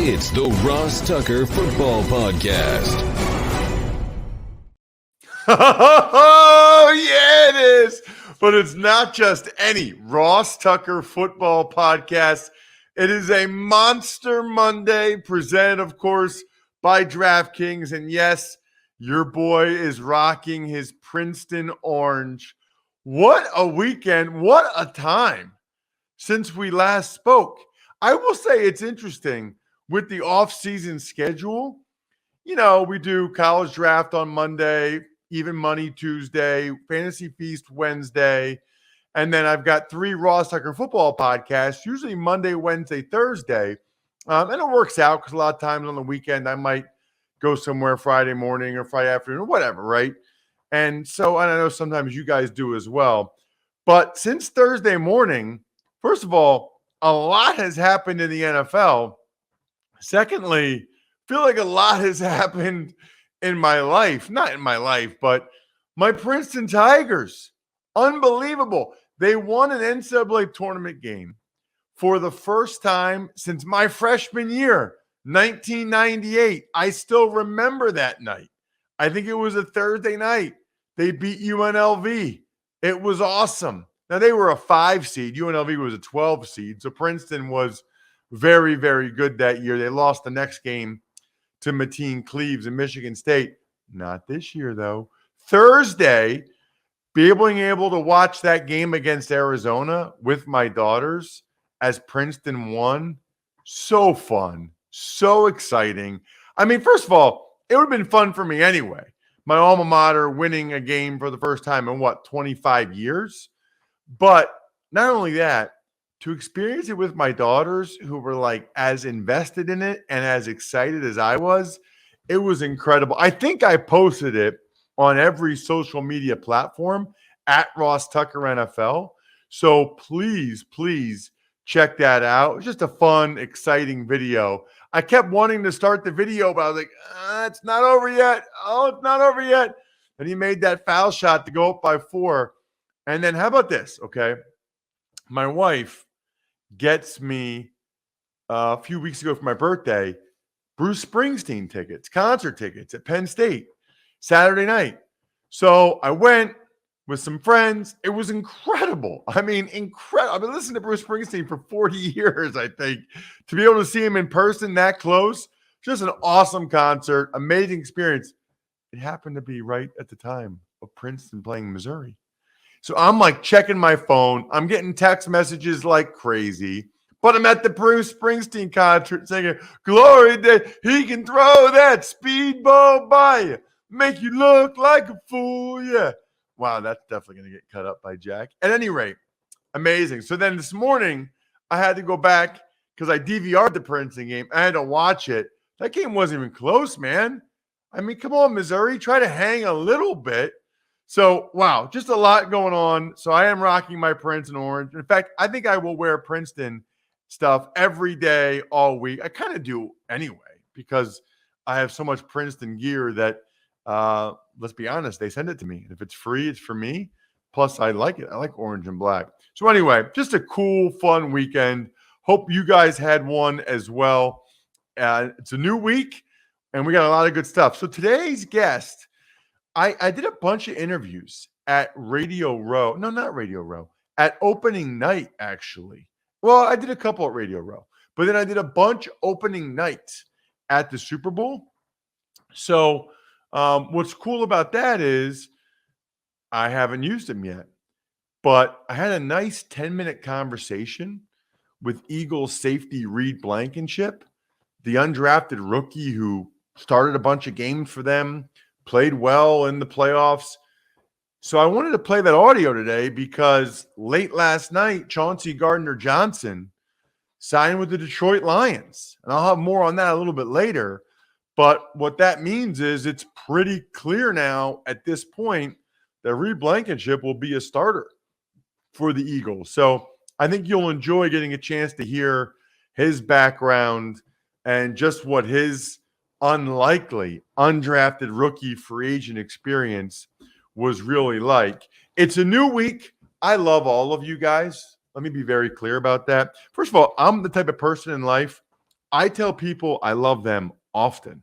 It's the Ross Tucker Football Podcast. Oh, yeah, it is. But it's not just any Ross Tucker Football Podcast. It is a Monster Monday presented, of course, by DraftKings. And yes, your boy is rocking his Princeton orange. What a weekend. What a time since we last spoke. I will say it's interesting with the off-season schedule. You know, we do college draft on Monday, even money Tuesday, fantasy feast Wednesday, and then I've got 3 Ross Tucker football podcasts, usually Monday, Wednesday, Thursday. And it works out because a lot of times on the weekend I might go somewhere Friday morning or Friday afternoon or whatever, right? And so, and I know sometimes you guys do as well. But since Thursday morning, first of all, a lot has happened in the NFL. Secondly, I feel like a lot has happened in my life. Not in my life, but my Princeton Tigers. Unbelievable. They won an NCAA tournament game for the first time since my freshman year, 1998. I still remember that night. I think it was a Thursday night. They beat UNLV. It was awesome. Now, they were a 5 seed. UNLV was a 12 seed. So Princeton was very, very good that year. They lost the next game to Mateen Cleaves and Michigan State. Not this year, though. Thursday, being able to watch that game against Arizona with my daughters as Princeton won, so fun, so exciting. I mean, first of all, it would have been fun for me anyway. My alma mater winning a game for the first time in, 25 years? But not only that, to experience it with my daughters who were like as invested in it and as excited as I was, it was incredible. I think I posted it on every social media platform at Ross Tucker NFL. So please, please check that out. It was just a fun, exciting video. I kept wanting to start the video, but I was like, it's not over yet. Oh, it's not over yet. And he made that foul shot to go up by 4. And then how about this, okay? My wife gets me a few weeks ago for my birthday, Bruce Springsteen tickets, concert tickets at Penn State, Saturday night. So I went with some friends. It was incredible. I mean, incredible. I've been listening to Bruce Springsteen for 40 years, I think. To be able to see him in person that close, just an awesome concert, amazing experience. It happened to be right at the time of Princeton playing Missouri. So I'm like checking my phone. I'm getting text messages like crazy. But I'm at the Bruce Springsteen concert singing, "Glory that he can throw that speedball by you, make you look like a fool." Yeah. Wow, that's definitely going to get cut up by Jack. At any rate, amazing. So then this morning, I had to go back because I DVR'd the Princeton game. I had to watch it. That game wasn't even close, man. I mean, come on, Missouri. Try to hang a little bit. So, wow, just a lot going on. So I am rocking my Princeton orange. In fact, I think I will wear Princeton stuff every day, all week. I kind of do anyway because I have so much Princeton gear that, let's be honest, they send it to me. If it's free, it's for me. Plus, I like it. I like orange and black. So anyway, just a cool, fun weekend. Hope you guys had one as well. It's a new week, and we got a lot of good stuff. So today's guest, I did a bunch of interviews at Radio Row. No, not Radio Row. At opening night, actually. Well, I did a couple at Radio Row. But then I did a bunch opening nights at the Super Bowl. So what's cool about that is I haven't used them yet. But I had a nice 10-minute conversation with Eagles safety Reed Blankenship, the undrafted rookie who started a bunch of games for them, played well in the playoffs. So I wanted to play that audio today because late last night, Chauncey Gardner-Johnson signed with the Detroit Lions. And I'll have more on that a little bit later. But what that means is it's pretty clear now at this point that Reed Blankenship will be a starter for the Eagles. So I think you'll enjoy getting a chance to hear his background and just what his unlikely undrafted rookie free agent experience was really like. It's a new week. I love all of you guys. Let me be very clear about that. First of all, I'm the type of person in life, I tell people I love them often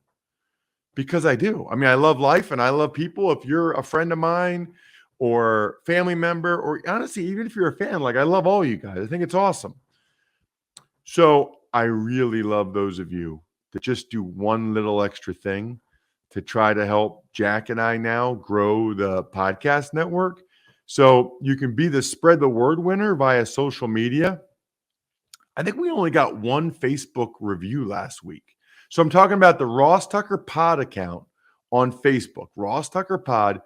because I do. I mean, I love life and I love people. If you're a friend of mine or family member, or honestly, even if you're a fan, like I love all you guys. I think it's awesome. So I really love those of you that just do one little extra thing to try to help Jack and I now grow the podcast network. So you can be the spread the word winner via social media. I think we only got one Facebook review last week. So I'm talking about the Ross Tucker Pod account on Facebook, Ross Tucker Pod.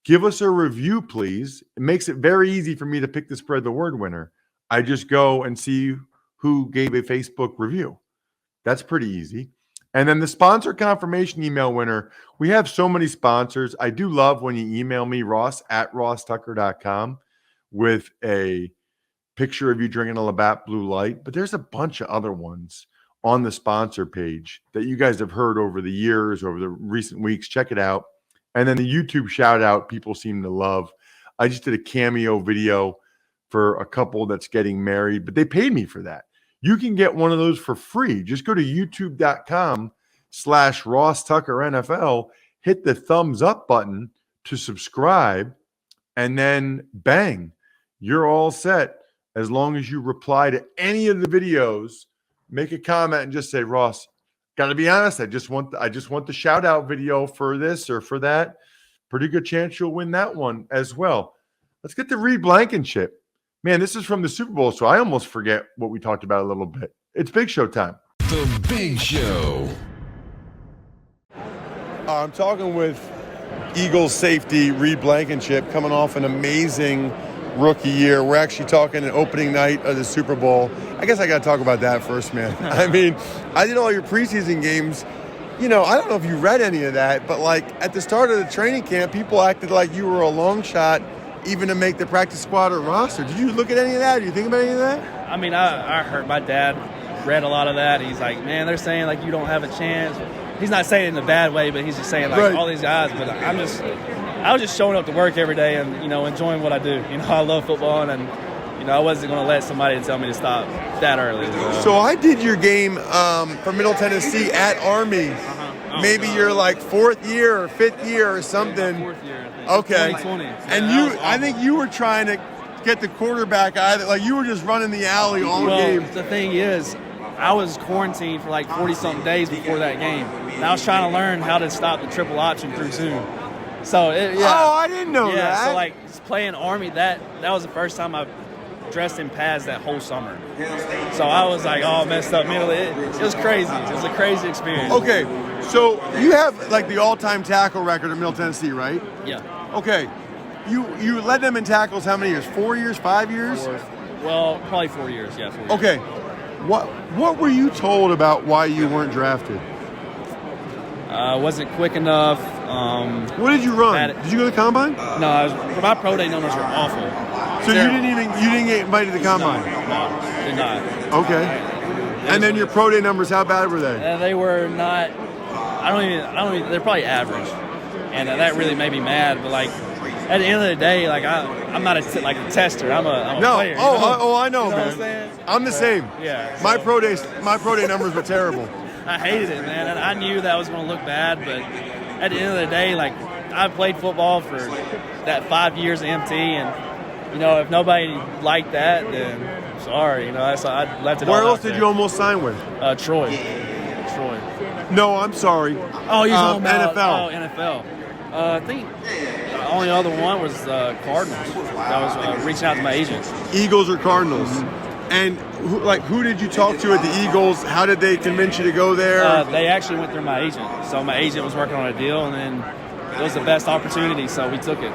Give us a review, please. It makes it very easy for me to pick the spread the word winner. I just go and see who gave a Facebook review. That's pretty easy. And then the sponsor confirmation email winner. We have so many sponsors. I do love when you email me, ross@rosstucker.com, with a picture of you drinking a Labatt Blue Light. But there's a bunch of other ones on the sponsor page that you guys have heard over the years, over the recent weeks. Check it out. And then the YouTube shout out people seem to love. I just did a cameo video for a couple that's getting married, but they paid me for that. You can get one of those for free. Just go to youtube.com/Ross Tucker NFL, hit the thumbs up button to subscribe, and then bang, you're all set. As long as you reply to any of the videos, make a comment and just say, Ross, got to be honest, I just want the shout out video for this or for that. Pretty good chance you'll win that one as well. Let's get to Reed Blankenship. Man, this is from the Super Bowl, so I almost forget what we talked about a little bit. It's Big Show time. The Big Show. I'm talking with Eagles safety Reed Blankenship, coming off an amazing rookie year. We're actually talking an opening night of the Super Bowl. I guess I got to talk about that first, man. I mean, I did all your preseason games. You know, I don't know if you read any of that, but like at the start of the training camp, people acted like you were a long shot even to make the practice squad or roster. Did you look at any of that? Do you think about any of that? I mean, I heard my dad read a lot of that. He's like, man, they're saying like you don't have a chance. He's not saying it in a bad way, but he's just saying like all these guys. But I was just showing up to work every day and, you know, enjoying what I do. You know, I love football, and you know, I wasn't going to let somebody tell me to stop that early. So I did your game for Middle Tennessee at Army. Maybe you're like fourth year or fifth year or something. Fourth year, I think. Okay. 2020. And I think you were trying to get the quarterback out of it. Like you were just running the alley all game. The thing is, I was quarantined for like 40-something days before that game. And I was trying to learn how to stop the triple option through Zoom. So, I didn't know that. Yeah, so like playing Army, that was the first time I dressed in pads that whole summer. So I was like all messed up mentally. It was crazy. It was a crazy experience. Okay, so you have like the all-time tackle record at Middle Tennessee, right? Yeah. Okay, you led them in tackles how many years? 4 years, 5 years? Well, probably 4 years. Yeah, 4 years. Okay, what were you told about why you weren't drafted? Wasn't quick enough. What did you run? Did you go to the combine? No, my pro day numbers were awful. So you didn't get invited to the combine? No, did not. Okay. And then your pro day numbers, how bad were they? They were not. I don't even. They're probably average, and that really made me mad. But like, at the end of the day, like I'm not a tester. I'm a player. I know, you know man. What I'm saying? I'm the same. Yeah. My pro day numbers were terrible. I hated it, man. And I knew that was going to look bad, but at the end of the day, like I played football for that 5 years of MT, and you know, if nobody liked that, then sorry. You know, I left it all. Where else did you almost sign with? Troy. No, I'm sorry. Oh, you're talking about NFL. NFL. I think the only other one was Cardinals. I was reaching out to my agent. Eagles or Cardinals? Mm-hmm. And who did you talk to at the Eagles? How did they convince you to go there? They actually went through my agent. So my agent was working on a deal, and then it was the best opportunity, so we took it.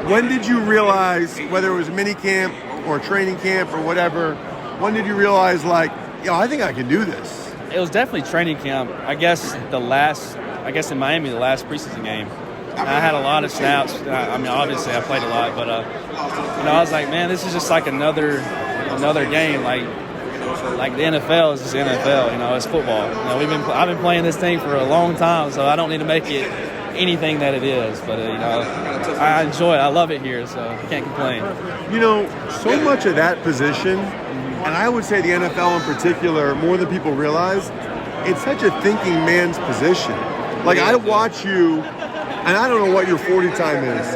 When did you realize, whether it was mini camp or training camp or whatever, when did you realize, like, I think I can do this? It was definitely training camp. I guess in Miami, the last preseason game. I had a lot of snaps. I mean, obviously I played a lot, but I was like, man, this is just like another game. Like the NFL is just NFL. You know, it's football. You know, I've been playing this thing for a long time, so I don't need to make it anything that it is. But I enjoy it. I love it here, so I can't complain. You know, so much of that position and I would say the NFL in particular, more than people realize, it's such a thinking man's position. Like, I watch you, and I don't know what your 40 time is,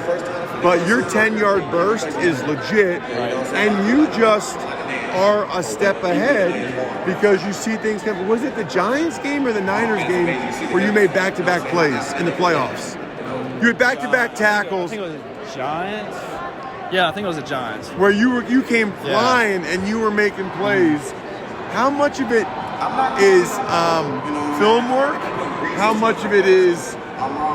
but your 10-yard burst is legit, and you just are a step ahead because you see things happen. Was it the Giants game or the Niners game where you made back-to-back plays in the playoffs? You had back-to-back tackles. I think it was the Giants. Yeah, I think it was the Giants. Where you came flying and you were making plays. How much of it is film work? How much of it is,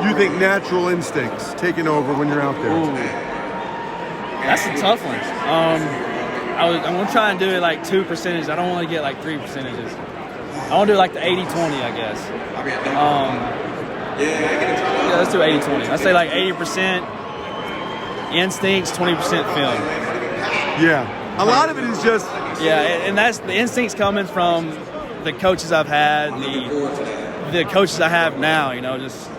you think, natural instincts taking over when you're out there? Ooh. That's a tough one. I'm going to try and do it like 2 percentage. I don't want to get like 3 percentages. I want to do like the 80-20, I guess. Yeah, let's do 80-20. I'd say like 80% instincts, 20% film. Yeah. A lot of it is just... Yeah, and that's the instincts coming from the coaches I've had, the coaches I have now, you know, just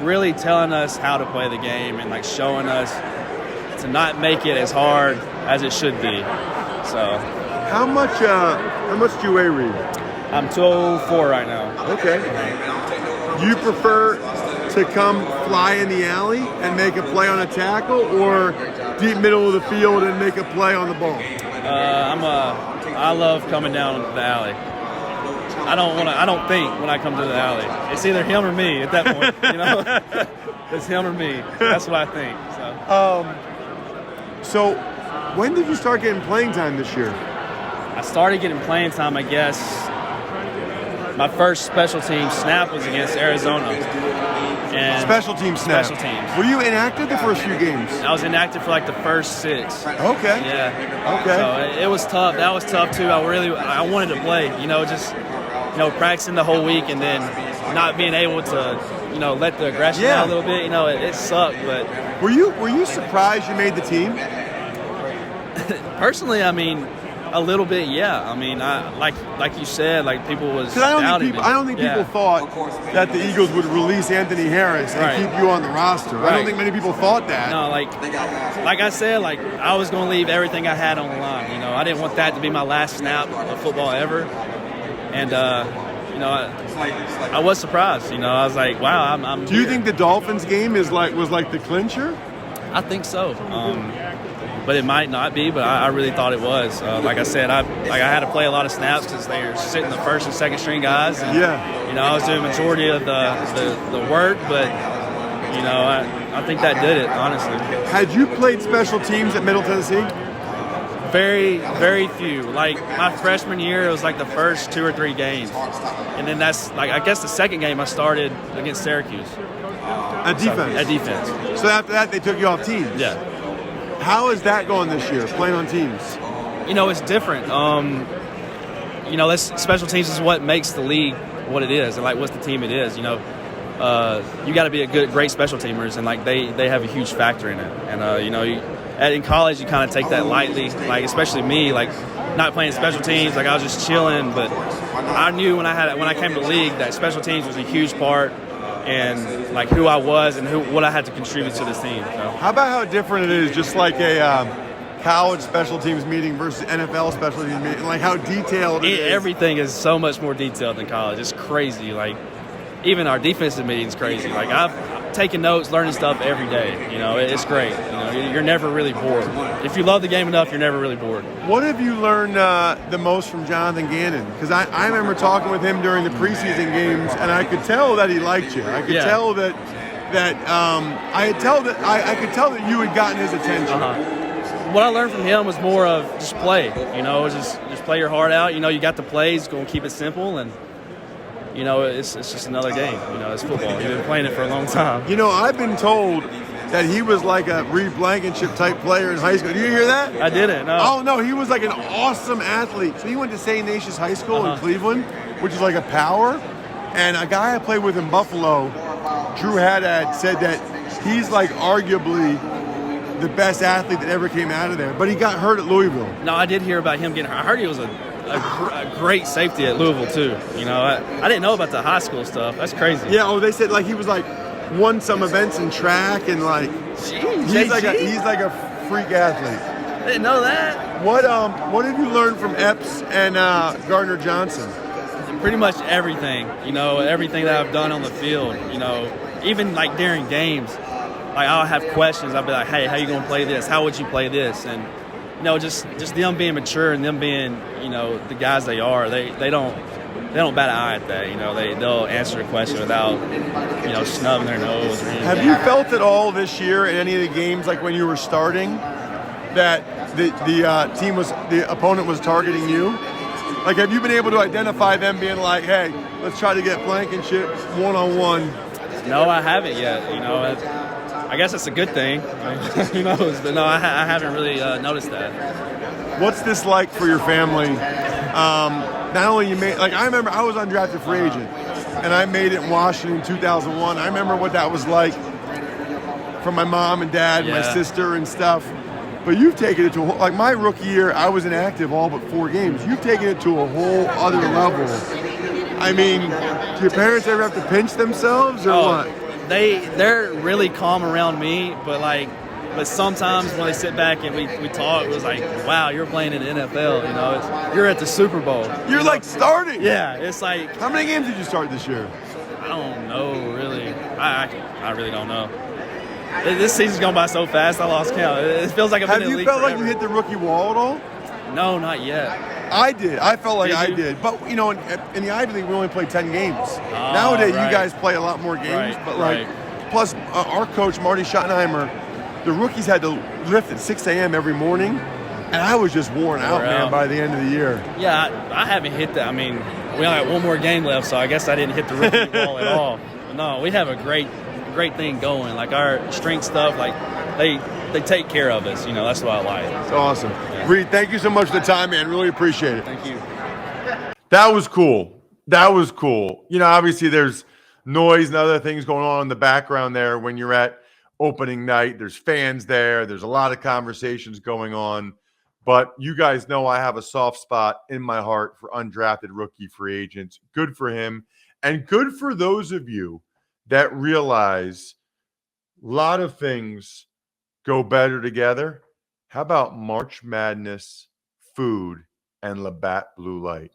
really telling us how to play the game and like showing us to not make it as hard as it should be. So, how much do you weigh, Reed? I'm 204 right now. Okay. You prefer to come fly in the alley and make a play on a tackle, or deep middle of the field and make a play on the ball? I love coming down the alley. I don't think when I come to the alley. It's either him or me at that point, you know? It's him or me. That's what I think. So when did you start getting playing time this year? I started getting playing time, I guess. My first special team snap was against Arizona. And special team snap. Special teams. Were you inactive the first few games? I was inactive for like the first 6. Okay. Yeah. Okay. So it was tough. That was tough too. I wanted to play. You know, just practicing the whole week and then not being able to, let the aggression out a little bit. You know, it sucked. But were you surprised you made the team? Personally, I mean, a little bit, yeah. I mean, like you said, like people was doubting me. I don't think people thought that the Eagles would release Anthony Harris and keep you on the roster. I don't think many people thought that. No, like I said, like I was going to leave everything I had on the line. You know, I didn't want that to be my last snap of football ever. And I was surprised. You know, I was like, wow, I'm. Do you think the Dolphins game was like the clincher? I think so. But it might not be, but I really thought it was. Like I said, I had to play a lot of snaps because they were sitting the first and second string guys. And, I was doing the majority of the work, but, I think that did it, honestly. Had you played special teams at Middle Tennessee? Very, very few. Like, my freshman year, it was like the first 2 or 3 games. And then that's, like, I guess the second game I started against Syracuse. At defense? At defense. So after that, they took you off teams? Yeah. How is that going this year, playing on teams? It's different. Special teams is what makes the league what it is, and like what's the team it is. You got to be great special teamers, and like they have a huge factor in it. And in college you kind of take that lightly. Like especially me, like not playing special teams, like I was just chilling. But I knew when I came to the league that special teams was a huge part. And like who I was and what I had to contribute to this team. So. How about how different it is, just like a college special teams meeting versus NFL special teams meeting, like how detailed it is? Everything is so much more detailed than college. It's crazy. Like even our defensive meetings crazy. Like I've taken notes, learning stuff every day. It's great. You're never really bored. If you love the game enough, you're never really bored. What have you learned the most from Jonathan Gannon? Because I remember talking with him during the preseason games, and I could tell that he liked you. I could tell that I could tell that you had gotten his attention. What I learned from him was more of just play. Just play your heart out. You got the plays. Going to keep it simple and. It's just another game. It's football. You've been playing it for a long time. I've been told that he was like a Reed Blankenship type player in high school. Did you hear that? I didn't, no. Oh, no, he was like an awesome athlete. So he went to St. Ignatius High School in Cleveland, which is like a power. And a guy I played with in Buffalo, Drew Haddad, said that he's like arguably the best athlete that ever came out of there. But he got hurt at Louisville. No, I did hear about him getting hurt. I heard he was a great safety at Louisville too. I didn't know about the high school stuff. That's crazy. Yeah. They said like he was like won some events in track and like he's like a freak athlete. Didn't know that. What have you learned from Epps and Gardner Johnson? Pretty much everything, everything that I've done on the field, even like during games, like I'll have questions. I'll be like, hey, how you going to play this? How would you play this? And, just them being mature and them being, the guys they are, they don't bat an eye at that. They'll answer a question without, snubbing their nose or anything. Have you felt at all this year in any of the games, like when you were starting, that the opponent was targeting you? Like, have you been able to identify them being like, hey, let's try to get Blankenship one-on-one? No, I haven't yet. I guess it's a good thing. Who knows? But no, I haven't really noticed that. What's this like for your family? Not only you made, like I remember I was undrafted free agent, and I made it in Washington in 2001. I remember what that was like for my mom and dad, and my sister and stuff. But you've taken it to like my rookie year, I was inactive all but 4 games. You've taken it to a whole other level. I mean, do your parents ever have to pinch themselves or what? They're really calm around me, but sometimes when they sit back and we talk, it was like, wow, you're playing in the NFL. You're at the Super Bowl. You're like starting. Yeah, it's like. How many games did you start this year? I don't know, really. I really don't know. This season's gone by so fast, I lost count. It feels like I've been in the league felt forever. like you hit the rookie wall at all? No, not yet. I did. I felt like I you? did. But, in the Ivy League, we only play 10 games. Nowadays, right. you guys play a lot more games. Right, but, plus, our coach, Marty Schottenheimer, the rookies had to lift at 6 a.m. every morning, and I was just worn out, man, by the end of the year. Yeah, I haven't hit that. I mean, we only got one more game left, so I guess I didn't hit the rookie wall at all. But no, we have a great thing going. Like our strength stuff, like they take care of us. That's what I like. It's awesome. Yeah. Reed, thank you so much for the time, man. Really appreciate it. Thank you. That was cool. Obviously there's noise and other things going on in the background there when you're at opening night. There's fans there. There's a lot of conversations going on. But you guys know I have a soft spot in my heart for undrafted rookie free agents. Good for him. And good for those of you that realize a lot of things go better together. How about March Madness, food, and Labatt Blue Light?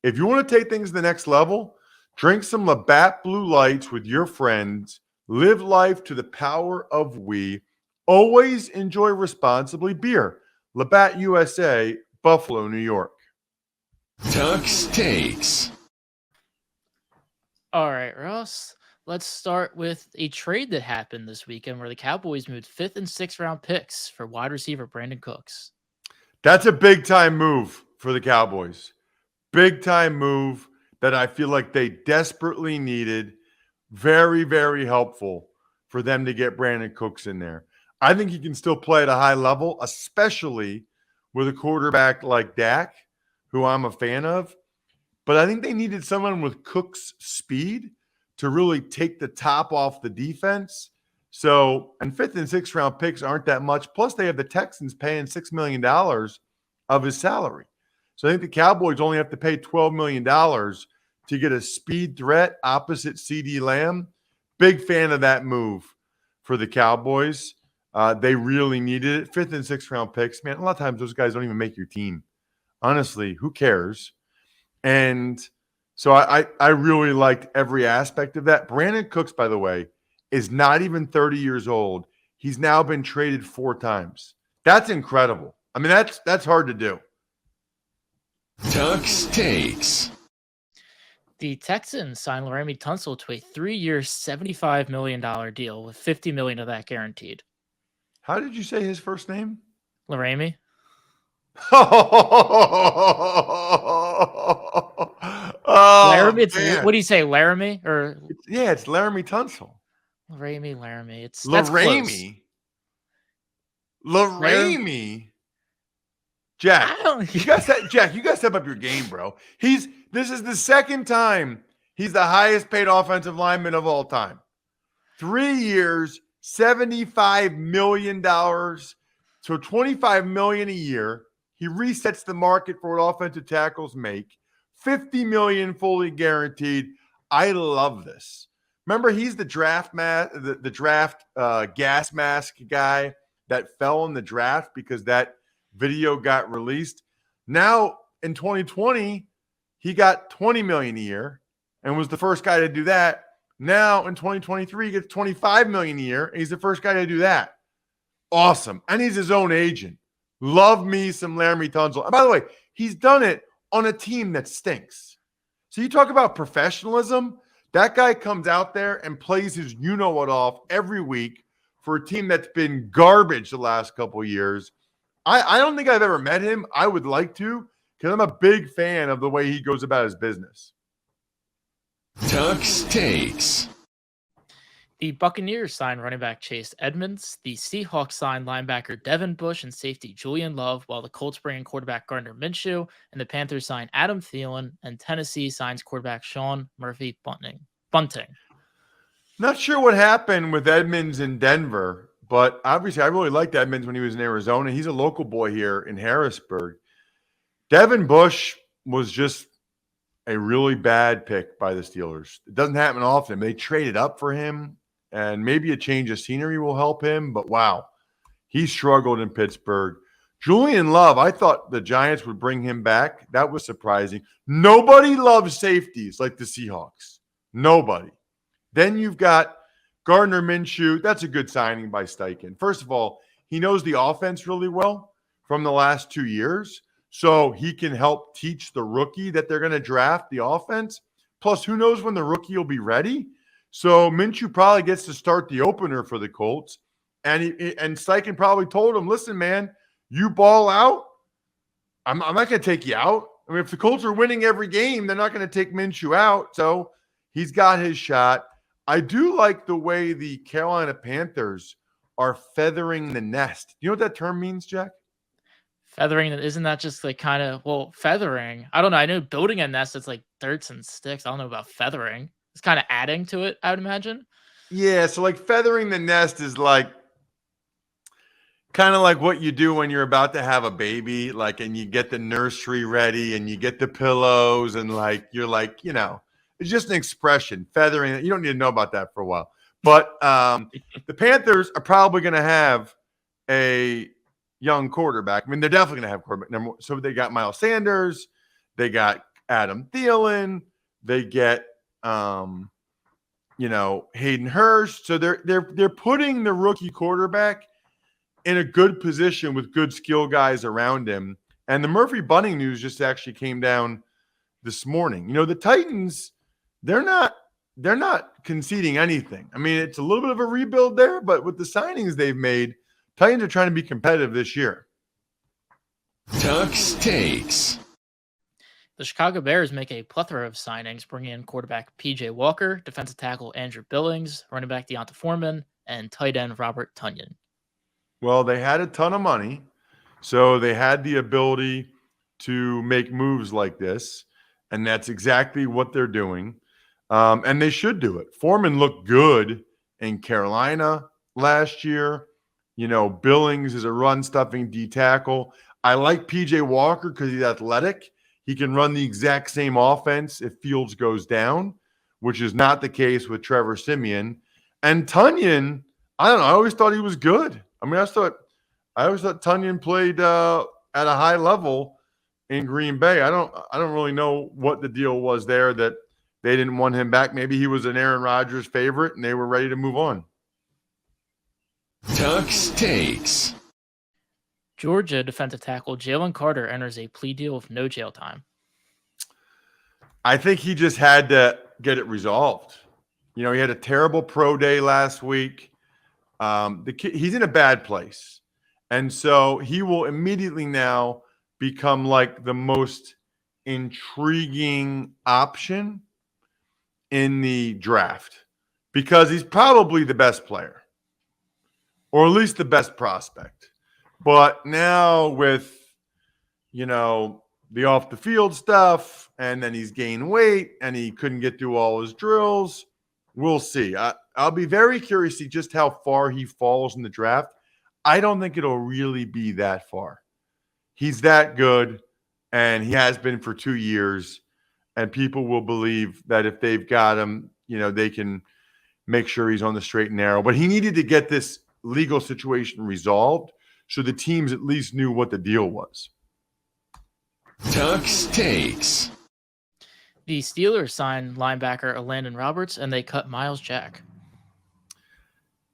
If you want to take things to the next level, drink some Labatt Blue Lights with your friends. Live life to the power of we. Always enjoy responsibly. Beer, Labatt USA, Buffalo, New York. Tuck's Takes. All right, Ross. Let's start with a trade that happened this weekend where the Cowboys moved 5th and 6th round picks for wide receiver Brandon Cooks. That's a big-time move for the Cowboys. Big-time move that I feel like they desperately needed. Very, very helpful for them to get Brandon Cooks in there. I think he can still play at a high level, especially with a quarterback like Dak, who I'm a fan of. But I think they needed someone with Cook's speed to really take the top off the defense. So, and 5th and 6th round picks aren't that much. Plus, they have the Texans paying $6 million of his salary. So I think the Cowboys only have to pay $12 million to get a speed threat opposite CeeDee Lamb. Big fan of that move for the Cowboys. They really needed it. 5th and 6th round picks. Man, a lot of times those guys don't even make your team. Honestly, who cares? And so I really liked every aspect of that. Brandon Cooks, by the way, is not even 30 years old. He's now been traded 4 times. That's incredible. I mean, that's hard to do. Tuck's Takes. The Texans signed Laramie Tunsil to a 3-year, $75 million deal with $50 million of that guaranteed. How did you say his first name? Laramie. Laramie. What do you say, Laramie? It's Laramie Tunsil. Laramie. It's Laramie. Laramie. Jack, you got to step up your game, bro. This is the second time he's the highest paid offensive lineman of all time. 3 years, $75 million. So $25 million a year. He resets the market for what offensive tackles make. $50 million fully guaranteed. I love this. Remember, he's the draft gas mask guy that fell in the draft because that video got released. Now in 2020, he got $20 million a year and was the first guy to do that. Now in 2023, he gets $25 million a year, and he's the first guy to do that. Awesome. And he's his own agent. Love me some Laramie Tunsil. And by the way, he's done it on a team that stinks. So you talk about professionalism. That guy comes out there and plays his you-know-what off every week for a team that's been garbage the last couple of years. I don't think I've ever met him. I would like to, because I'm a big fan of the way he goes about his business. Tuck's Takes. The Buccaneers signed running back Chase Edmonds. The Seahawks signed linebacker Devin Bush and safety Julian Love, while the Colts bring in quarterback Gardner Minshew, and the Panthers signed Adam Thielen, and Tennessee signs quarterback Sean Murphy Bunting. Not sure what happened with Edmonds in Denver, but obviously I really liked Edmonds when he was in Arizona. He's a local boy here in Harrisburg. Devin Bush was just a really bad pick by the Steelers. It doesn't happen often. They traded up for him, and maybe a change of scenery will help him, but wow, he struggled in Pittsburgh. Julian Love, I thought the Giants would bring him back. That was surprising. Nobody loves safeties like the Seahawks. Nobody. Then you've got Gardner Minshew. That's a good signing by Steichen. First of all, he knows the offense really well from the last 2 years. So he can help teach the rookie that they're going to draft the offense. Plus, who knows when the rookie will be ready? So Minshew probably gets to start the opener for the Colts. And Steichen probably told him, listen, man, you ball out, I'm not going to take you out. I mean, if the Colts are winning every game, they're not going to take Minshew out. So he's got his shot. I do like the way the Carolina Panthers are feathering the nest. Do you know what that term means, Jack? Feathering, isn't that just like kind of, well, feathering? I don't know. I know building a nest, it's like darts and sticks. I don't know about feathering. It's kind of adding to it, I would imagine. Yeah, so like feathering the nest is like kind of like what you do when you're about to have a baby, like, and you get the nursery ready and you get the pillows and like, you're like, you know, it's just an expression, feathering. You don't need to know about that for a while. But the Panthers are probably going to have a young quarterback. I mean, they're definitely going to have quarterback. So they got Miles Sanders, they got Adam Thielen, they get Hayden Hurst. So they're putting the rookie quarterback in a good position with good skill guys around him. And the Murphy Bunting news just actually came down this morning. You know, the Titans, they're not conceding anything. I mean, it's a little bit of a rebuild there, but with the signings they've made, Titans are trying to be competitive this year. Tuck's Takes. The Chicago Bears make a plethora of signings, bringing in quarterback P.J. Walker, defensive tackle Andrew Billings, running back Deonta Foreman, and tight end Robert Tonyan. Well, they had a ton of money, so they had the ability to make moves like this, and that's exactly what they're doing. And they should do it. Foreman looked good in Carolina last year. You know, Billings is a run-stuffing D tackle. I like P.J. Walker because he's athletic. He can run the exact same offense if Fields goes down, which is not the case with Trevor Siemian. And Tonyan, I don't know. I always thought he was good. I mean, I always thought Tonyan played at a high level in Green Bay. I don't really know what the deal was there that they didn't want him back. Maybe he was an Aaron Rodgers favorite and they were ready to move on. Tuck's Takes. Georgia defensive tackle Jalen Carter enters a plea deal with no jail time. I think he just had to get it resolved. You know, he had a terrible pro day last week. The kid, he's in a bad place. And so he will immediately now become like the most intriguing option in the draft because he's probably the best player or at least the best prospect. But now with, you know, the off the field stuff and then he's gained weight and he couldn't get through all his drills, we'll see. I'll be very curious to see just how far he falls in the draft. I don't think it'll really be that far. He's that good, and he has been for 2 years, and people will believe that if they've got him, you know, they can make sure he's on the straight and narrow. But he needed to get this legal situation resolved so the teams at least knew what the deal was. Tuck's Takes. The Steelers signed linebacker Landon Roberts, and they cut Miles Jack.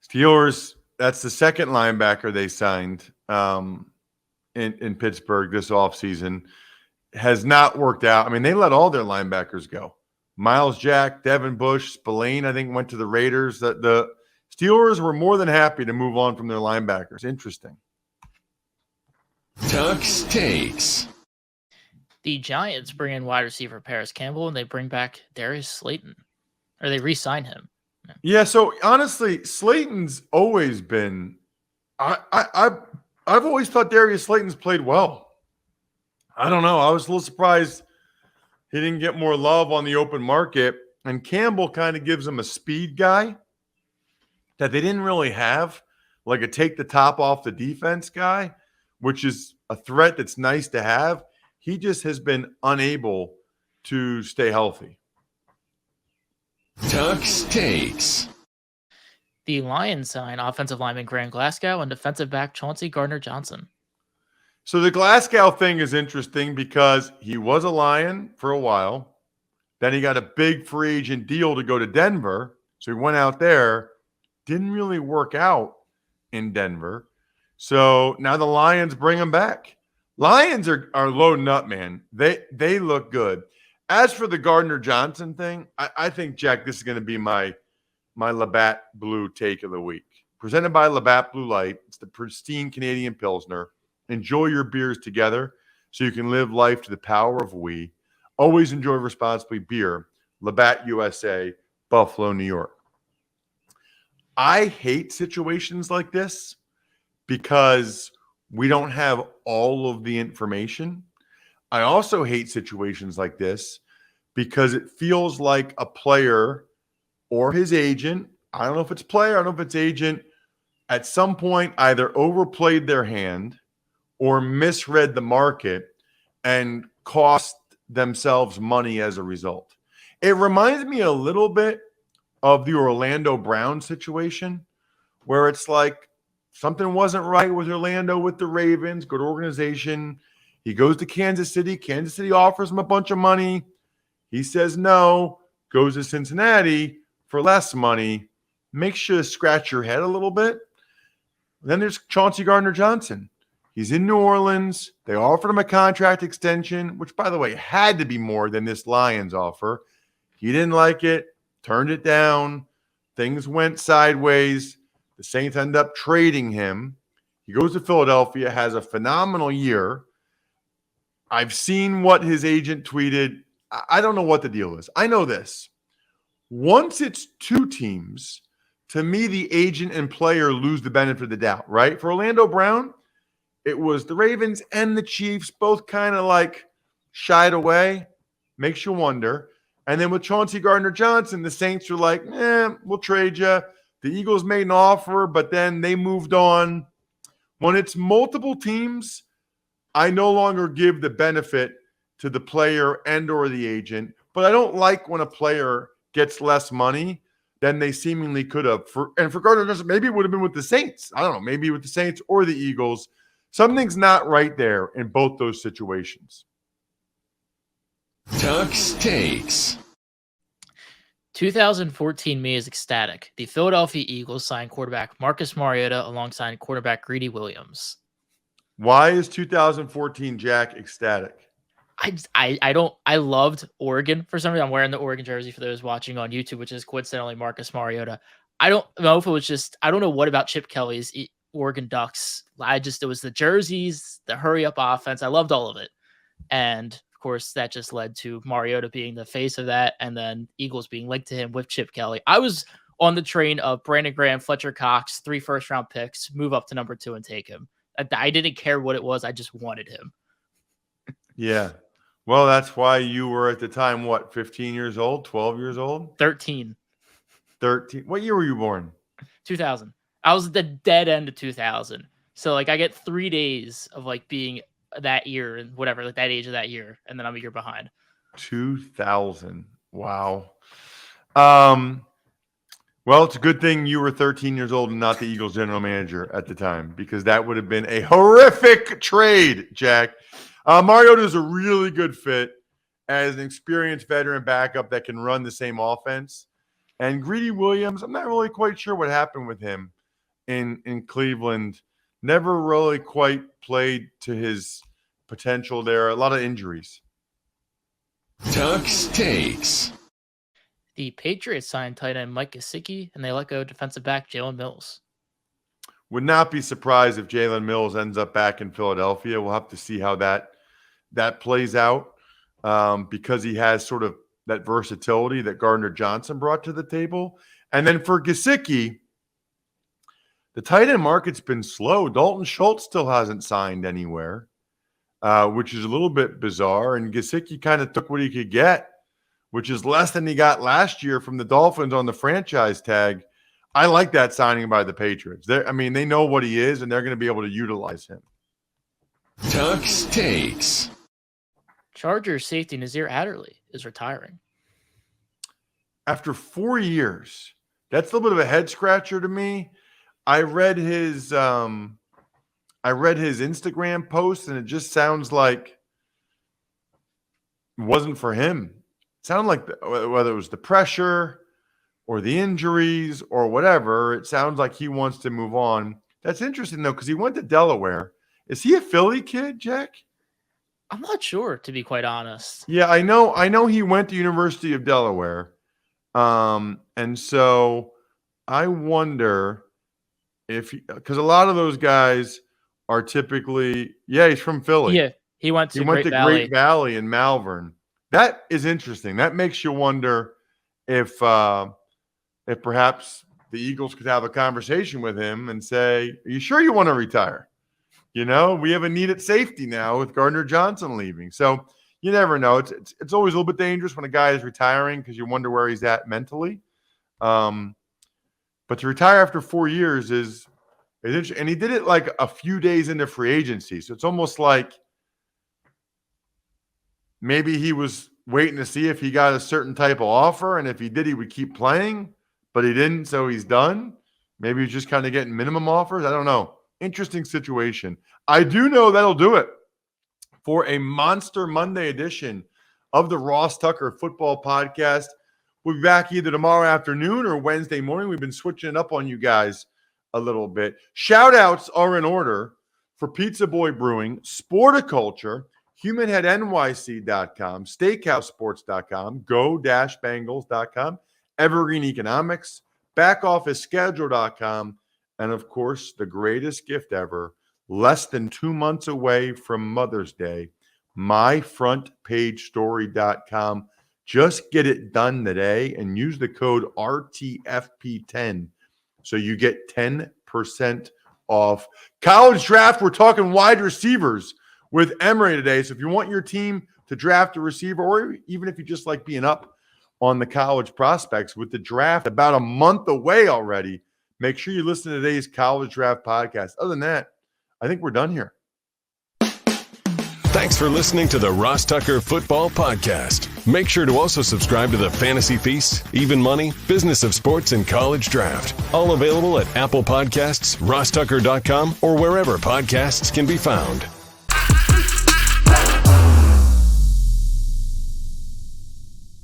Steelers, that's the second linebacker they signed in Pittsburgh this offseason. Has not worked out. I mean, they let all their linebackers go. Miles Jack, Devin Bush, Spillane, I think, went to the Raiders. The Steelers were more than happy to move on from their linebackers. Interesting. Tuck's Takes. The Giants bring in wide receiver Paris Campbell, and they bring back Darius Slayton. Or they re-sign him. Yeah, so honestly, Slayton's always been I've always thought Darius Slayton's played well. I don't know. I was a little surprised he didn't get more love on the open market. And Campbell kind of gives him a speed guy that they didn't really have, like a take the top off the defense guy, which is a threat that's nice to have. He just has been unable to stay healthy. Tuck's Takes. The Lions sign offensive lineman Graham Glasgow and defensive back Chauncey Gardner-Johnson. So the Glasgow thing is interesting because he was a Lion for a while. Then he got a big free agent deal to go to Denver. So he went out there. Didn't really work out in Denver. So now the Lions bring him back. Lions are loading up, man. They look good. As for the Gardner-Johnson thing, I think, Jack, this is going to be my Labatt Blue take of the week. Presented by Labatt Blue Light. It's the pristine Canadian Pilsner. Enjoy your beers together so you can live life to the power of we. Always enjoy responsibly. Beer, Labatt USA, Buffalo, New York. I hate situations like this because we don't have all of the information. I also hate situations like this because it feels like a player or his agent, I don't know if it's player, I don't know if it's agent, at some point either overplayed their hand or misread the market and cost themselves money as a result. It reminds me a little bit of the Orlando Brown situation where it's like something wasn't right with Orlando with the Ravens, good organization. He goes to Kansas City. Kansas City offers him a bunch of money. He says no, goes to Cincinnati for less money. Makes you scratch your head a little bit. Then there's Chauncey Gardner-Johnson. He's in New Orleans. They offered him a contract extension, which, by the way, had to be more than this Lions offer. He didn't like it, turned it down. Things went sideways. The Saints end up trading him. He goes to Philadelphia, has a phenomenal year. I've seen what his agent tweeted. I don't know what the deal is. I know this. Once it's two teams, to me, the agent and player lose the benefit of the doubt, right? For Orlando Brown, it was the Ravens and the Chiefs both kind of like shied away. Makes you wonder. And then with Chauncey Gardner-Johnson, the Saints were like, we'll trade you. The Eagles made an offer, but then they moved on. When it's multiple teams, I no longer give the benefit to the player and or the agent. But I don't like when a player gets less money than they seemingly could have. For Gardner-Johnson, maybe it would have been with the Saints. I don't know. Maybe with the Saints or the Eagles. Something's not right there in both those situations. Tuck's Takes. 2014 me is ecstatic. The Philadelphia Eagles signed quarterback Marcus Mariota alongside quarterback Greedy Williams. Why is 2014 Jack ecstatic? I loved Oregon for some reason. I'm wearing the Oregon jersey for those watching on YouTube, which is coincidentally Marcus Mariota. I don't know if it was just, I don't know what about Chip Kelly's Oregon Ducks. It was the jerseys, the hurry up offense. I loved all of it. And of course, that just led to Mariota being the face of that, and then Eagles being linked to him with Chip Kelly. I was on the train of Brandon Graham, Fletcher Cox, 3 first-round picks, move up to number 2 and take him. I didn't care what it was. I just wanted him. Yeah. Well, that's why you were at the time, 15 years old, 12 years old? 13. 13. What year were you born? 2000. I was at the dead end of 2000. So, I get 3 days of, being that year and whatever, that age of that year, and then I'm a year behind. 2000. Wow. Well, it's a good thing you were 13 years old and not the Eagles general manager at the time, because that would have been a horrific trade, Jack. Mariota is a really good fit as an experienced veteran backup that can run the same offense. And Greedy Williams, I'm not really quite sure what happened with him in Cleveland. Never really quite played to his potential there. A lot of injuries. Tuck's Takes. The Patriots signed tight end Mike Gesicki, and they let go defensive back Jalen Mills. Would not be surprised if Jalen Mills ends up back in Philadelphia. We'll have to see how that plays out, because he has sort of that versatility that Gardner Johnson brought to the table. And then for Gesicki, the tight end market's been slow. Dalton Schultz still hasn't signed anywhere, which is a little bit bizarre. And Gesicki kind of took what he could get, which is less than he got last year from the Dolphins on the franchise tag. I like that signing by the Patriots. They know what he is, and they're going to be able to utilize him. Tuck's Takes. Chargers safety Nazir Adderley is retiring. After 4 years, that's a little bit of a head scratcher to me. I read his Instagram post, and it just sounds like it wasn't for him. It sounded like whether it was the pressure or the injuries or whatever, it sounds like he wants to move on. That's interesting, though, because he went to Delaware. Is he a Philly kid, Jack? I'm not sure, to be quite honest. Yeah, I know he went to University of Delaware. And so I wonder if because a lot of those guys are typically, he's from Philly. Yeah, he went to Great Valley in Malvern. That is interesting. That makes you wonder if perhaps the Eagles could have a conversation with him and say, "Are you sure you want to retire? You know, we have a need at safety now with Gardner Johnson leaving." So you never know. It's always a little bit dangerous when a guy is retiring because you wonder where he's at mentally. But to retire after 4 years is interesting. And he did it like a few days into free agency. So it's almost like maybe he was waiting to see if he got a certain type of offer. And if he did, he would keep playing. But he didn't, so he's done. Maybe he's just kind of getting minimum offers. I don't know. Interesting situation. I do know that'll do it for a Monster Monday edition of the Ross Tucker Football Podcast. We'll be back either tomorrow afternoon or Wednesday morning. We've been switching it up on you guys a little bit. Shout-outs are in order for Pizza Boy Brewing, Sporticulture, HumanHeadNYC.com, SteakhouseSports.com, Go-Bangles.com, Evergreen Economics, BackOfficeSchedule.com, and, of course, the greatest gift ever, less than 2 months away from Mother's Day, MyFrontPageStory.com. Just get it done today and use the code RTFP10 so you get 10% off. College draft, we're talking wide receivers with Emory today. So if you want your team to draft a receiver, or even if you just like being up on the college prospects with the draft about a month away already, make sure you listen to today's College Draft Podcast. Other than that, I think we're done here. Thanks for listening to the Ross Tucker Football Podcast. Make sure to also subscribe to the Fantasy Feast, Even Money, Business of Sports, and College Draft. All available at Apple Podcasts, rosstucker.com, or wherever podcasts can be found.